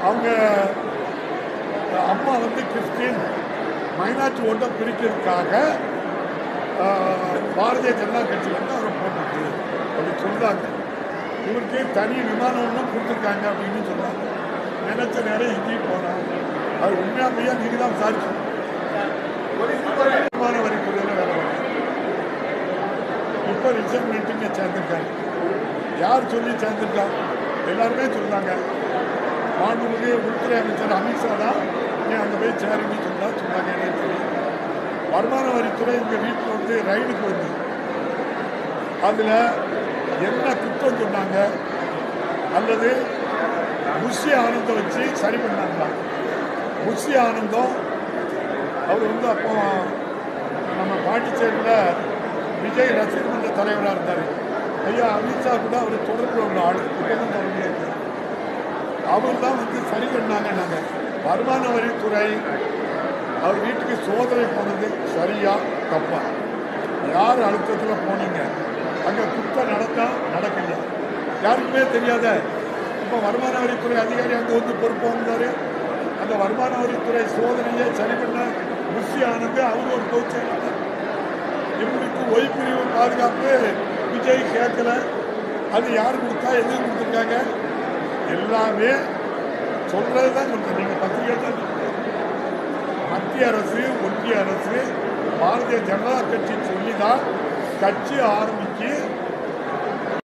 அவங்க அம்மா வந்து கிறிஸ்டின் மைனாரிட்டி ஓட்டை பிரிக்கிறதுக்காக பாரதிய ஜனதா கட்சி வந்து அவரை போட்டுச்சு அப்படி சொல்கிறாங்க. இவருக்கு தனி விமானம் ஒன்றும் கொடுத்துருக்காங்க அப்படின்னு சொல்கிறாங்க. நினைச்ச நேரம் எங்கேயும் போனாங்க. அது உண்மையாக பையா நீங்கள் தான் விசாரிச்சு வருமான வரித்துறையில் வேலை பண்ண இப்போ ரிசர்வ் மீட்டிங்கை சேர்ந்துருக்காங்க. யார் சொல்லி சேர்ந்துருக்காங்க? எல்லாருமே சொல்கிறாங்க. மாண்புமிகு உள்துறை அமைச்சர் அமித்ஷா தான் ஏன் அங்கே போய் சேருன்னு சொன்னாங்க. எனக்கு தெரியும். வருமான வரித்துறை எங்கள் வீட்டில் வந்து ரைடுக்கு வந்து அதில் என்ன குற்றம் சொன்னாங்க அல்லது புஷி ஆனந்தம் வச்சு சரி பண்ணாங்களா? புஷி ஆனந்தம் அவர் வந்து அப்போ நம்ம பாண்டிச்சேரியில் விஜய் ரசிகர் மன்ற தலைவராக இருந்தார். ஐயா அமித்ஷா கூட அவர் தொடர்பில் உள்ள ஆள் இப்போதான் தொடர்பில் இருக்கார். அவர் தான் வந்து சரி பண்ணாங்க. நாங்கள் வருமான வரித்துறை அவர் வீட்டுக்கு சோதனை போனது சரியா தப்பா? யார் அழுத்தத்தில் போனீங்க? அங்கே குற்றம் நடக்கல, யாருக்குமே தெரியாத. இப்போ வருமான வரித்துறை அதிகாரி அங்கே வந்து பொறுப்பு வந்தார். அந்த வருமான வரித்துறை சோதனையை சரி பண்ண புஷி ஆனது அவங்க ஒரு கோச்சை. இவங்களுக்கு ஒய்பிரிவு பாதுகாப்பு விஜய் கேட்கல. அது யார் கொடுத்தா எது கொடுத்துருக்காங்க? எல்லாமே சொல்றது தான் சொல்றேன். நீங்கள் பத்திரிகை தான் மத்திய அரசு ஒன்றிய அரசு பாரதிய ஜனதா கட்சி சொல்லி தான் கட்சி ஆரம்பிச்சு